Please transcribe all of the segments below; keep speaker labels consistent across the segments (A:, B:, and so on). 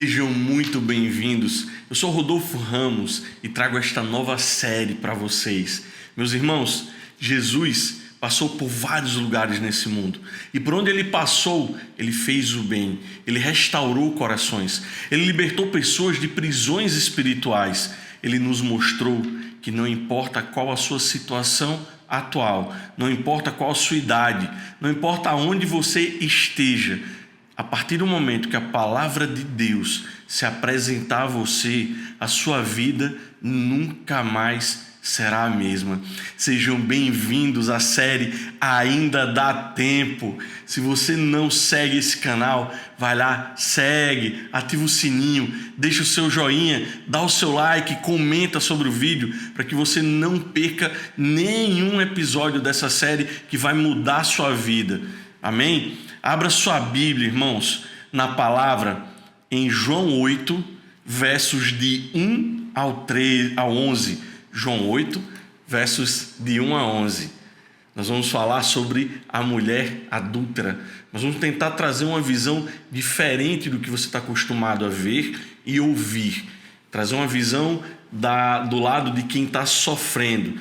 A: Sejam muito bem-vindos. Eu sou Rodolfo Ramos e trago esta nova série para vocês. Meus irmãos, Jesus passou por vários lugares nesse mundo e por onde ele passou, ele fez o bem, ele restaurou corações, ele libertou pessoas de prisões espirituais. Ele nos mostrou que não importa qual a sua situação atual, não importa qual a sua idade, não importa aonde você esteja, a partir do momento que a palavra de Deus se apresentar a você, a sua vida nunca mais será a mesma. Sejam bem-vindos à série Ainda Dá Tempo. Se você não segue esse canal, vai lá, segue, ativa o sininho, deixa o seu joinha, dá o seu like, comenta sobre o vídeo, para que você não perca nenhum episódio dessa série que vai mudar a sua vida. Amém? Abra sua Bíblia, irmãos, na palavra em João 8, versos de 1 ao 11. João 8, versos de 1 a 11. Nós vamos falar sobre a mulher adúltera. Nós vamos tentar trazer uma visão diferente do que você está acostumado a ver e ouvir. Trazer uma visão do lado de quem está sofrendo.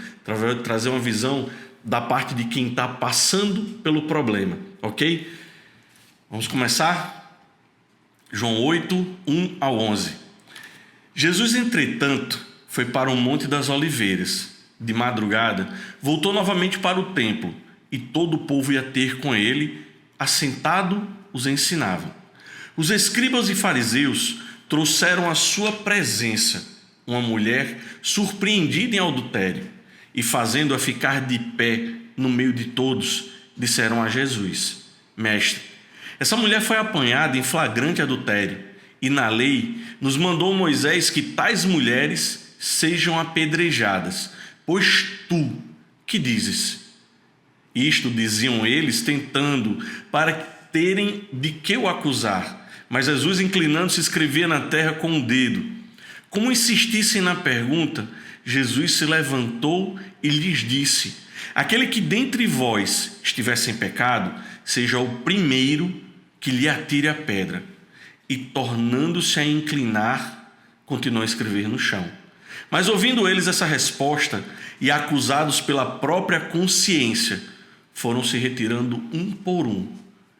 A: Trazer uma visão da parte de quem está passando pelo problema. Ok? Vamos começar? João 8, 1 ao 11. Jesus, entretanto, foi para o Monte das Oliveiras. De madrugada, voltou novamente para o templo, e todo o povo ia ter com ele, assentado, os ensinava. Os escribas e fariseus trouxeram à sua presença uma mulher surpreendida em adultério, e fazendo-a ficar de pé no meio de todos, disseram a Jesus: Mestre, essa mulher foi apanhada em flagrante adultério, e na lei nos mandou Moisés que tais mulheres sejam apedrejadas. Pois tu, que dizes? Isto diziam eles, tentando, para terem de que o acusar. Mas Jesus, inclinando-se, escrevia na terra com o dedo. Como insistissem na pergunta, Jesus se levantou e lhes disse: Aquele que dentre vós estiver sem pecado, seja o primeiro que lhe atire a pedra. E, tornando-se a inclinar, continuou a escrever no chão. Mas, ouvindo eles essa resposta, e acusados pela própria consciência, foram se retirando um por um,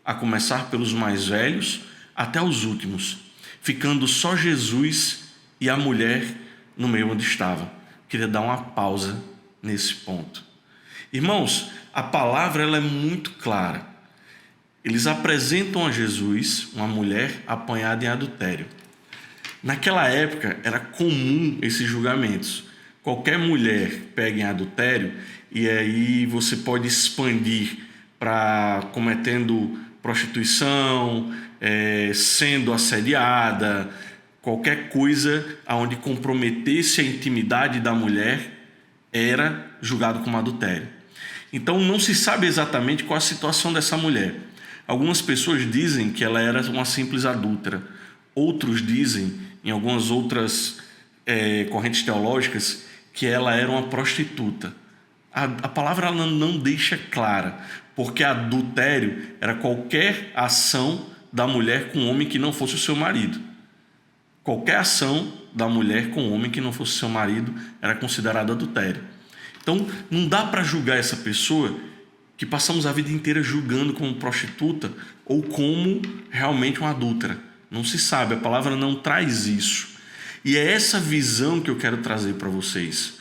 A: a começar pelos mais velhos até os últimos, ficando só Jesus e a mulher no meio onde estava. Queria dar uma pausa nesse ponto. Irmãos, a palavra ela é muito clara. Eles apresentam a Jesus uma mulher apanhada em adultério. Naquela época era comum esses julgamentos. Qualquer mulher pega em adultério e aí você pode expandir para cometendo prostituição, sendo assediada, qualquer coisa onde comprometesse a intimidade da mulher era julgado como adultério. Então não se sabe exatamente qual a situação dessa mulher. Algumas pessoas dizem que ela era uma simples adúltera. Outros dizem, em algumas outras correntes teológicas, que ela era uma prostituta. A palavra ela não deixa clara, porque adultério era qualquer ação da mulher com um homem que não fosse o seu marido. Qualquer ação da mulher com um homem que não fosse o seu marido era considerado adultério. Então, não dá para julgar essa pessoa que passamos a vida inteira julgando como prostituta ou como realmente uma adúltera. Não se sabe, a palavra não traz isso. E é essa visão que eu quero trazer para vocês.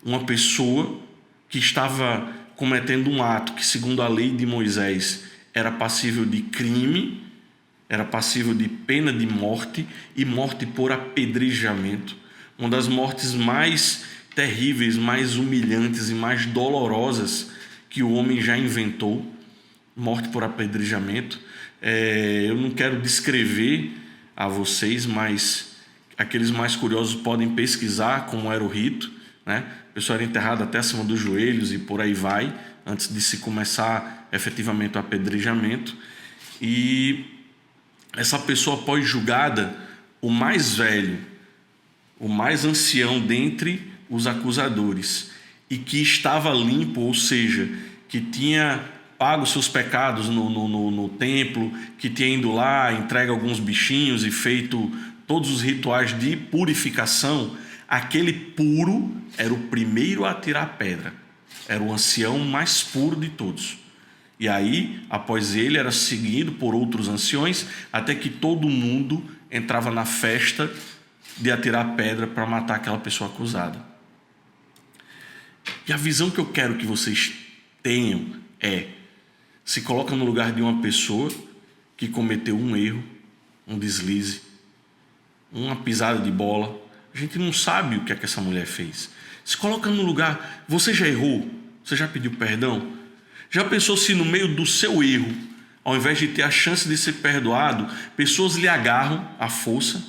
A: Uma pessoa que estava cometendo um ato que, segundo a lei de Moisés, era passível de crime, era passível de pena de morte e morte por apedrejamento. Uma das mortes mais terríveis, mais humilhantes e mais dolorosas que o homem já inventou. Morte por apedrejamento. Eu não quero descrever a vocês, mas aqueles mais curiosos podem pesquisar como era o rito, né? A pessoa era enterrada até acima dos joelhos e por aí vai, antes de se começar efetivamente o apedrejamento. E essa pessoa, após julgada, o mais velho, o mais ancião dentre os acusadores, e que estava limpo, ou seja, que tinha pago os seus pecados no templo, que tinha ido lá, entregue alguns bichinhos e feito todos os rituais de purificação, aquele puro era o primeiro a tirar pedra. Era o ancião mais puro de todos. E aí, após ele, era seguido por outros anciões, até que todo mundo entrava na festa de atirar pedra para matar aquela pessoa acusada. E a visão que eu quero que vocês tenham se coloca no lugar de uma pessoa que cometeu um erro, um deslize, uma pisada de bola. A gente não sabe o que é que essa mulher fez. Se coloca no lugar, você já errou? Você já pediu perdão? Já pensou se no meio do seu erro, ao invés de ter a chance de ser perdoado, pessoas lhe agarram à força,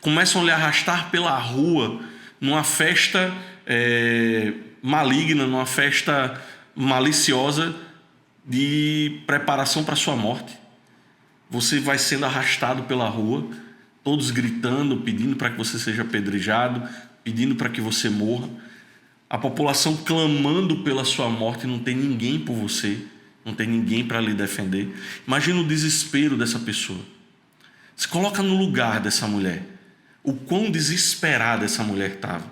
A: começam a lhe arrastar pela rua, numa festa maligna, numa festa maliciosa de preparação para a sua morte. Você vai sendo arrastado pela rua, todos gritando, pedindo para que você seja apedrejado, pedindo para que você morra. A população clamando pela sua morte, não tem ninguém por você, não tem ninguém para lhe defender. Imagina o desespero dessa pessoa. Se coloca no lugar dessa mulher. O quão desesperada essa mulher estava.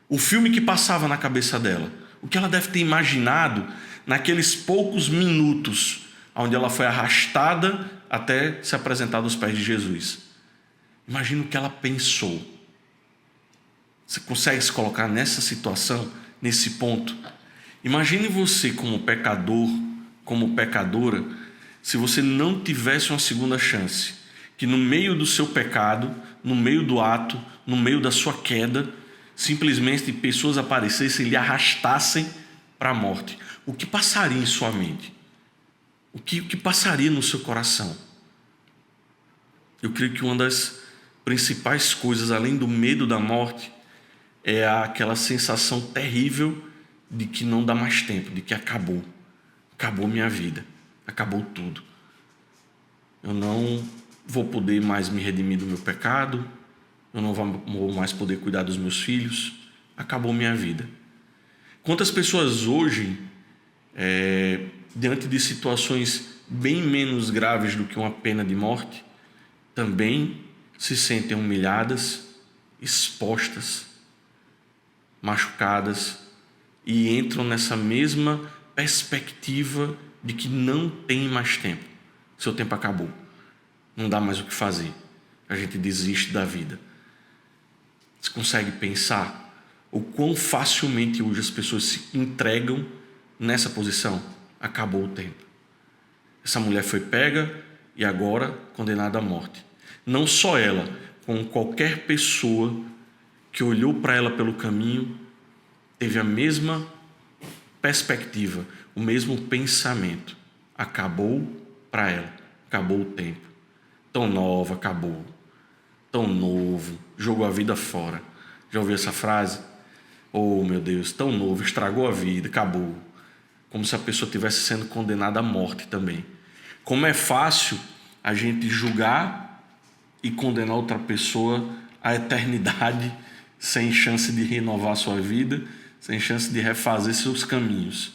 A: O filme que passava na cabeça dela. O que ela deve ter imaginado naqueles poucos minutos onde ela foi arrastada até se apresentar aos pés de Jesus. Imagina o que ela pensou. Você consegue se colocar nessa situação, nesse ponto? Imagine você como pecador, como pecadora, se você não tivesse uma segunda chance, que no meio do seu pecado, no meio do ato, no meio da sua queda, simplesmente pessoas aparecessem e lhe arrastassem para a morte. O que passaria em sua mente? O que passaria no seu coração? Eu creio que uma das principais coisas, além do medo da morte, é aquela sensação terrível de que não dá mais tempo, de que acabou minha vida, acabou tudo. Eu não vou poder mais me redimir do meu pecado, eu não vou mais poder cuidar dos meus filhos, acabou minha vida. Quantas pessoas hoje, diante de situações bem menos graves do que uma pena de morte, também se sentem humilhadas, expostas, machucadas e entram nessa mesma perspectiva de que não tem mais tempo. Seu tempo acabou. Não dá mais o que fazer. A gente desiste da vida. Você consegue pensar o quão facilmente hoje as pessoas se entregam nessa posição? Acabou o tempo. Essa mulher foi pega e agora condenada à morte. Não só ela, como qualquer pessoa que olhou para ela pelo caminho, teve a mesma perspectiva, o mesmo pensamento. Acabou para ela, acabou o tempo. Tão nova, acabou. Tão novo, jogou a vida fora. Já ouviu essa frase? Oh, meu Deus, tão novo, estragou a vida, acabou. Como se a pessoa estivesse sendo condenada à morte também. Como é fácil a gente julgar e condenar outra pessoa à eternidade, sem chance de renovar sua vida, sem chance de refazer seus caminhos.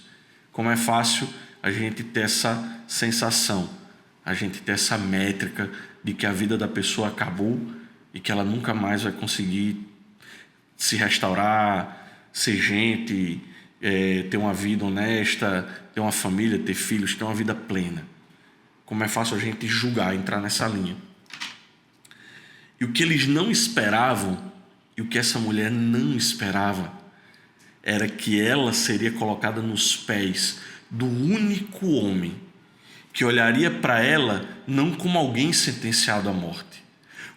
A: Como é fácil a gente ter essa sensação, a gente ter essa métrica de que a vida da pessoa acabou e que ela nunca mais vai conseguir se restaurar, ser gente, ter uma vida honesta, ter uma família, ter filhos, ter uma vida plena. Como é fácil a gente julgar, entrar nessa linha. E o que eles não esperavam, e o que essa mulher não esperava, era que ela seria colocada nos pés do único homem que olharia para ela não como alguém sentenciado à morte.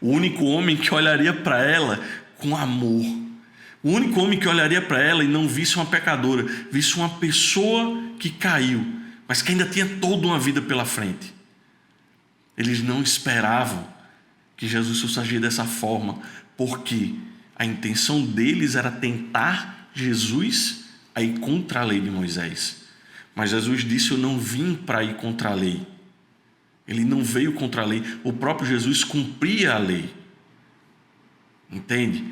A: O único homem que olharia para ela com amor. O único homem que olharia para ela e não visse uma pecadora, visse uma pessoa que caiu, mas que ainda tinha toda uma vida pela frente. Eles não esperavam que Jesus fosse agir dessa forma, porque a intenção deles era tentar Jesus a ir contra a lei de Moisés. Mas Jesus disse: eu não vim para ir contra a lei. Ele não veio contra a lei. O próprio Jesus cumpria a lei. Entende?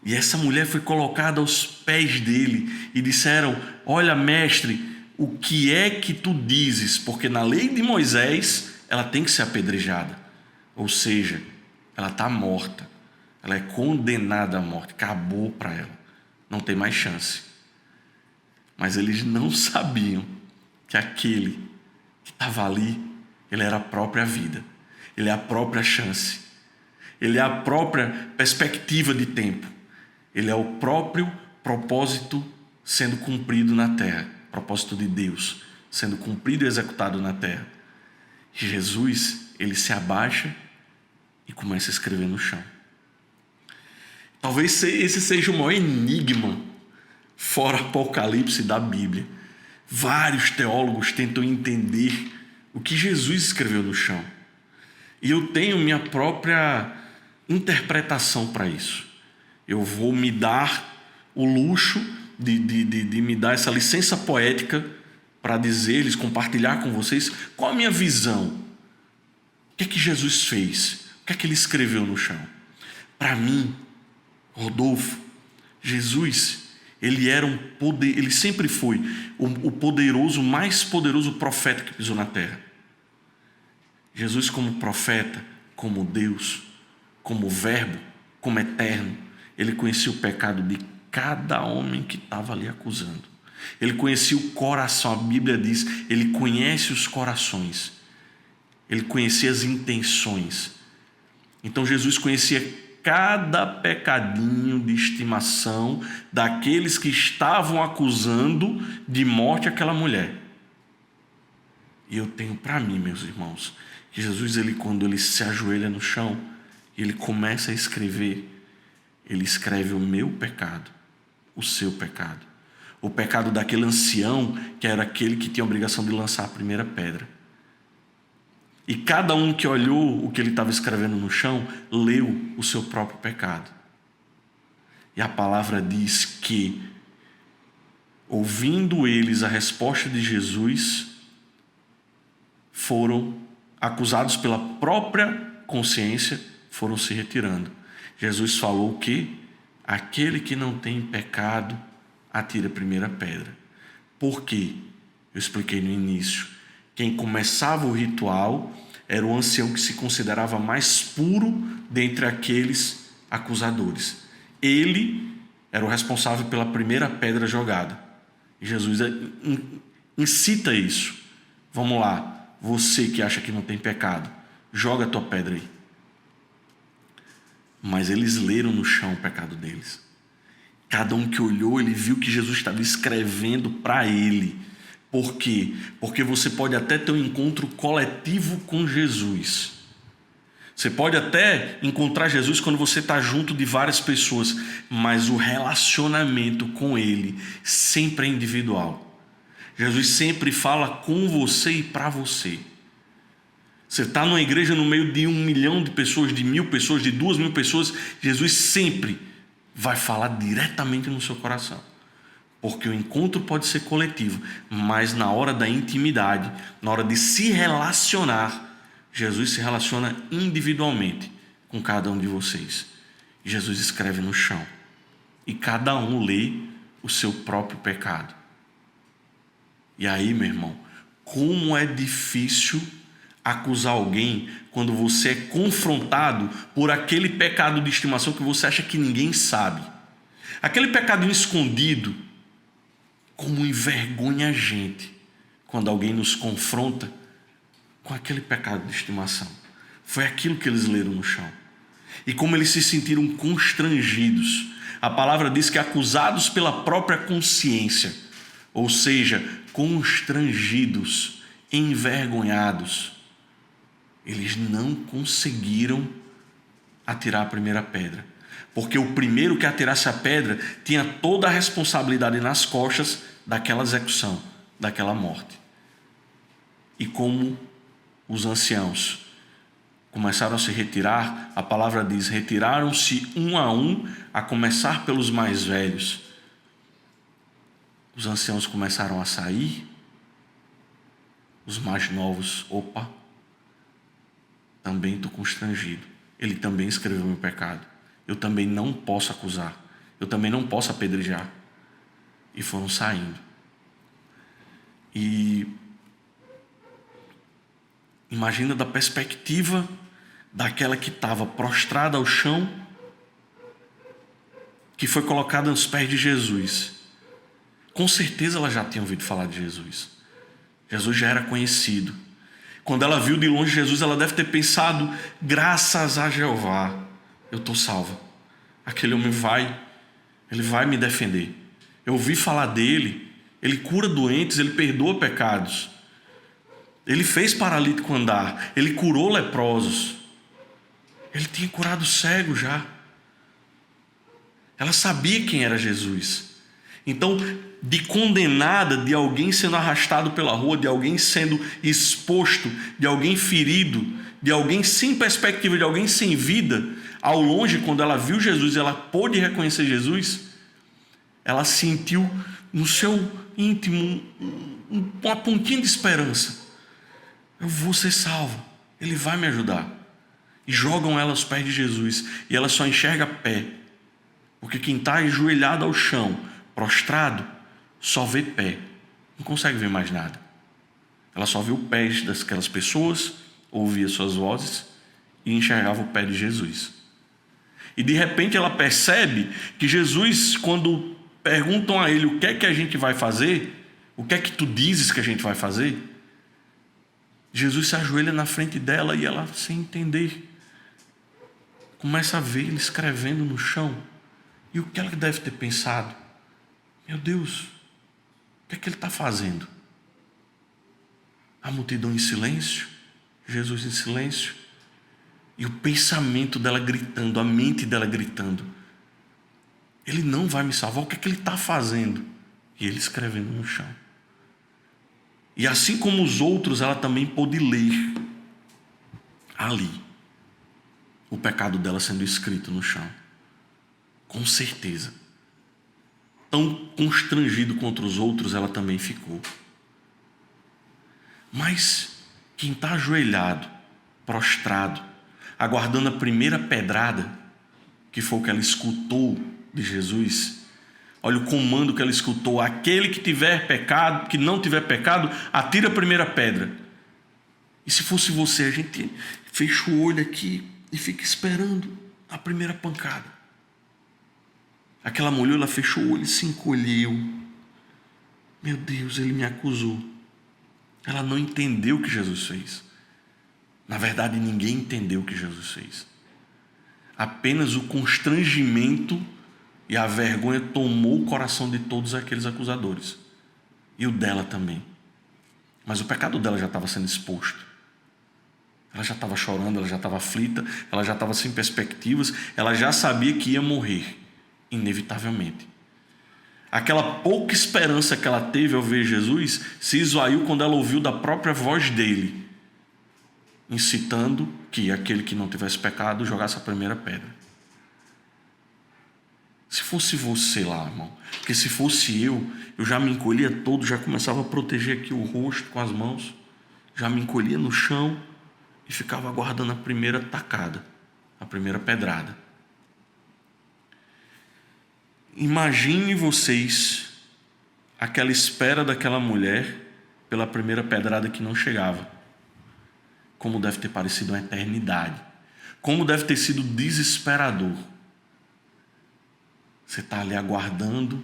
A: E essa mulher foi colocada aos pés dele e disseram: olha, mestre, o que é que tu dizes? Porque na lei de Moisés, ela tem que ser apedrejada. Ou seja, ela está morta. Ela é condenada à morte. Acabou para ela. Não tem mais chance. Mas eles não sabiam que aquele que estava ali, ele era a própria vida. Ele é a própria chance. Ele é a própria perspectiva de tempo. Ele é o próprio propósito sendo cumprido na terra. Propósito de Deus sendo cumprido e executado na terra. E Jesus, ele se abaixa e começa a escrever no chão. Talvez esse seja o maior enigma fora Apocalipse da Bíblia. Vários teólogos tentam entender o que Jesus escreveu no chão. E eu tenho minha própria interpretação para isso. Eu vou me dar o luxo de me dar essa licença poética para dizer-lhes, compartilhar com vocês qual a minha visão. O que é que Jesus fez? O que é que ele escreveu no chão? Para mim, Rodolfo, Jesus, ele sempre foi o poderoso, mais poderoso profeta que pisou na terra. Jesus como profeta, como Deus, como verbo, como eterno, ele conhecia o pecado de cada homem que estava ali acusando. Ele conhecia o coração, a Bíblia diz, ele conhece os corações. Ele conhecia as intenções. Então Jesus conhecia cada pecadinho de estimação daqueles que estavam acusando de morte aquela mulher. E eu tenho para mim, meus irmãos, que Jesus, quando ele se ajoelha no chão e ele começa a escrever, ele escreve o meu pecado, o seu pecado, o pecado daquele ancião que era aquele que tinha a obrigação de lançar a primeira pedra. E cada um que olhou o que ele estava escrevendo no chão, leu o seu próprio pecado. E a palavra diz que, ouvindo eles a resposta de Jesus, foram acusados pela própria consciência, foram se retirando. Jesus falou que aquele que não tem pecado, atira a primeira pedra. Por quê? Eu expliquei no início. Quem começava o ritual era o ancião que se considerava mais puro dentre aqueles acusadores. Ele era o responsável pela primeira pedra jogada. E Jesus incita isso. Vamos lá, você que acha que não tem pecado, joga a tua pedra aí. Mas eles leram no chão o pecado deles. Cada um que olhou, ele viu que Jesus estava escrevendo para ele. Por quê? Porque você pode até ter um encontro coletivo com Jesus. Você pode até encontrar Jesus quando você está junto de várias pessoas, mas o relacionamento com ele sempre é individual. Jesus sempre fala com você e para você. Você está numa igreja no meio de 1 milhão de pessoas, de 1.000 pessoas, de 2.000 pessoas, Jesus sempre vai falar diretamente no seu coração. Porque o encontro pode ser coletivo, mas na hora da intimidade, na hora de se relacionar, Jesus se relaciona individualmente com cada um de vocês. Jesus escreve no chão e cada um lê o seu próprio pecado. E aí, meu irmão, como é difícil acusar alguém quando você é confrontado por aquele pecado de estimação que você acha que ninguém sabe. Aquele pecadinho escondido, como envergonha a gente quando alguém nos confronta com aquele pecado de estimação. Foi aquilo que eles leram no chão. E como eles se sentiram constrangidos. A palavra diz que acusados pela própria consciência, ou seja, constrangidos, envergonhados. Eles não conseguiram atirar a primeira pedra. Porque o primeiro que atirasse a pedra tinha toda a responsabilidade nas costas daquela execução, daquela morte. E como os anciãos começaram a se retirar, a palavra diz, retiraram-se um, a começar pelos mais velhos. Os anciãos começaram a sair, os mais novos, também estou constrangido. Ele também escreveu meu pecado. Eu também não posso acusar. Eu também não posso apedrejar. E foram saindo. E imagina da perspectiva daquela que estava prostrada ao chão, que foi colocada aos pés de Jesus. Com certeza ela já tinha ouvido falar de Jesus. Jesus já era conhecido. Quando ela viu de longe Jesus, ela deve ter pensado: graças a Jeová, eu estou salva. Aquele homem ele vai me defender. Eu ouvi falar dele, ele cura doentes, ele perdoa pecados. Ele fez paralítico andar, ele curou leprosos. Ele tinha curado cego já. Ela sabia quem era Jesus. Então, de condenada, de alguém sendo arrastado pela rua, de alguém sendo exposto, de alguém ferido, de alguém sem perspectiva, de alguém sem vida, ao longe, quando ela viu Jesus, ela pôde reconhecer Jesus, ela sentiu no seu íntimo uma pontinha de esperança. Eu vou ser salva, Ele vai me ajudar. E jogam ela aos pés de Jesus, e ela só enxerga pé, porque quem está ajoelhado ao chão, prostrado, só vê pé, não consegue ver mais nada. Ela só viu pés daquelas pessoas, ouvia suas vozes e enxergava o pé de Jesus. E de repente ela percebe que Jesus, quando perguntam a ele: o que é que a gente vai fazer? O que é que tu dizes que a gente vai fazer? Jesus se ajoelha na frente dela e ela, sem entender, começa a ver ele escrevendo no chão. E o que ela deve ter pensado? Meu Deus, o que é que ele está fazendo? A multidão em silêncio, Jesus em silêncio, e o pensamento dela gritando, a mente dela gritando: ele não vai me salvar, o que é que ele está fazendo? E ele escrevendo no chão. E assim como os outros, ela também pôde ler ali o pecado dela sendo escrito no chão. Com certeza. Tão constrangido contra os outros, ela também ficou. Mas quem está ajoelhado, prostrado, aguardando a primeira pedrada, que foi o que ela escutou de Jesus, olha o comando que ela escutou: aquele que tiver pecado, que não tiver pecado, atira a primeira pedra. E se fosse você, a gente fecha o olho aqui e fica esperando a primeira pancada. Aquela mulher, ela fechou o olho e se encolheu. Meu Deus, ele me acusou. Ela não entendeu o que Jesus fez. Na verdade, ninguém entendeu o que Jesus fez. Apenas o constrangimento e a vergonha tomou o coração de todos aqueles acusadores. E o dela também. Mas o pecado dela já estava sendo exposto. Ela já estava chorando, ela já estava aflita, ela já estava sem perspectivas, ela já sabia que ia morrer, inevitavelmente. Aquela pouca esperança que ela teve ao ver Jesus se esvaiu quando ela ouviu da própria voz dele, incitando que aquele que não tivesse pecado jogasse a primeira pedra. Se fosse você lá, irmão, porque se fosse eu já me encolhia todo, já começava a proteger aqui o rosto com as mãos, já me encolhia no chão e ficava aguardando a primeira tacada, a primeira pedrada. Imagine vocês aquela espera daquela mulher pela primeira pedrada que não chegava. Como deve ter parecido uma eternidade. Como deve ter sido desesperador. Você está ali aguardando,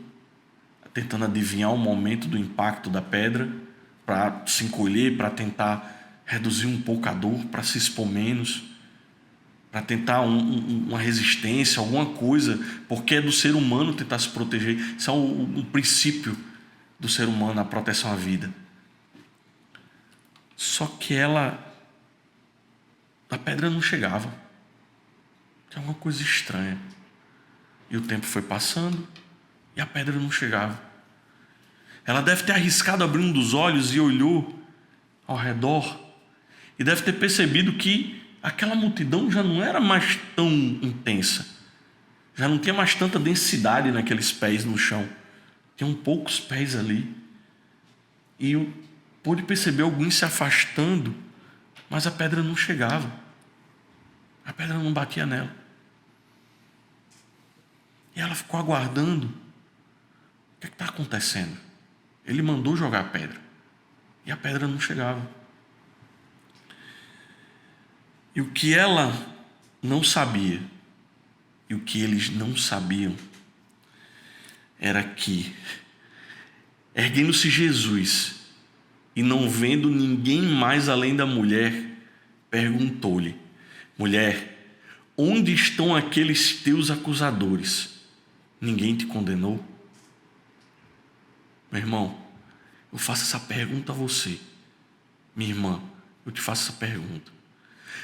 A: tentando adivinhar o momento do impacto da pedra, para se encolher, para tentar reduzir um pouco a dor, para se expor menos, para tentar uma resistência, alguma coisa, porque é do ser humano tentar se proteger. Isso é um princípio do ser humano, a proteção à vida. Só que a pedra não chegava. Tinha alguma coisa estranha. E o tempo foi passando e a pedra não chegava. Ela deve ter arriscado abrir um dos olhos e olhou ao redor e deve ter percebido que aquela multidão já não era mais tão intensa. Já não tinha mais tanta densidade naqueles pés no chão. Tinham poucos pés ali. E pôde perceber alguns se afastando, mas a pedra não chegava. A pedra não batia nela. E ela ficou aguardando. O que está acontecendo? Ele mandou jogar a pedra. E a pedra não chegava. E o que ela não sabia, e o que eles não sabiam, era que, erguendo-se Jesus, e não vendo ninguém mais além da mulher, perguntou-lhe: mulher, onde estão aqueles teus acusadores? Ninguém te condenou? Meu irmão, eu faço essa pergunta a você. Minha irmã, eu te faço essa pergunta.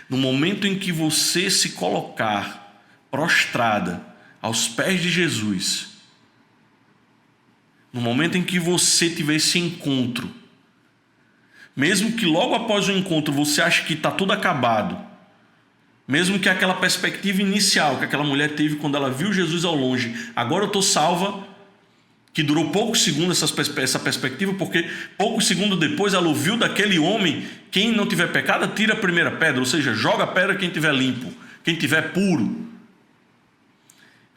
A: No momento em que você se colocar prostrada aos pés de Jesus, no momento em que você tiver esse encontro, mesmo que logo após o encontro você ache que está tudo acabado, mesmo que aquela perspectiva inicial que aquela mulher teve quando ela viu Jesus ao longe, agora eu estou salva, que durou poucos segundos essa perspectiva, porque poucos segundos depois ela ouviu daquele homem: quem não tiver pecado, tira a primeira pedra, ou seja, joga a pedra quem tiver limpo, quem tiver puro.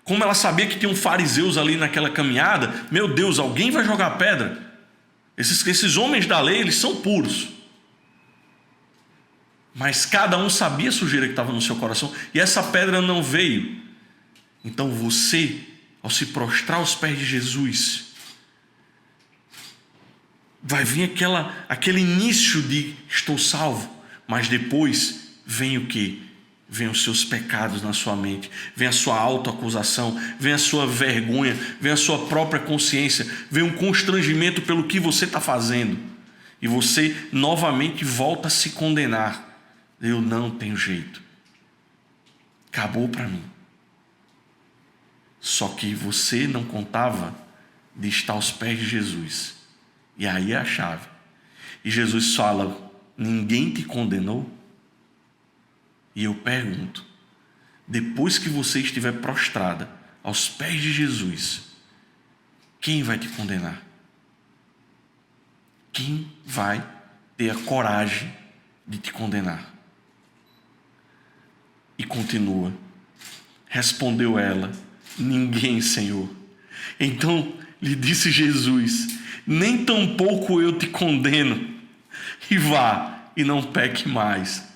A: Como ela sabia que tinham fariseus ali naquela caminhada, meu Deus, alguém vai jogar a pedra? Esses homens da lei, eles são puros. Mas cada um sabia a sujeira que estava no seu coração, e essa pedra não veio. Então você, ao se prostrar aos pés de Jesus, vai vir aquele início de estou salvo, mas depois vem o quê? Vem os seus pecados na sua mente, vem a sua autoacusação, vem a sua vergonha, vem a sua própria consciência, vem um constrangimento pelo que você está fazendo, e você novamente volta a se condenar. Eu não tenho jeito, acabou para mim. Só que você não contava de estar aos pés de Jesus. E aí é a chave. E Jesus fala: ninguém te condenou? E eu pergunto, depois que você estiver prostrada aos pés de Jesus, quem vai te condenar? Quem vai ter a coragem de te condenar? E continua: respondeu ela: ninguém, Senhor. Então lhe disse Jesus: nem tampouco eu te condeno. E vá e não peque mais.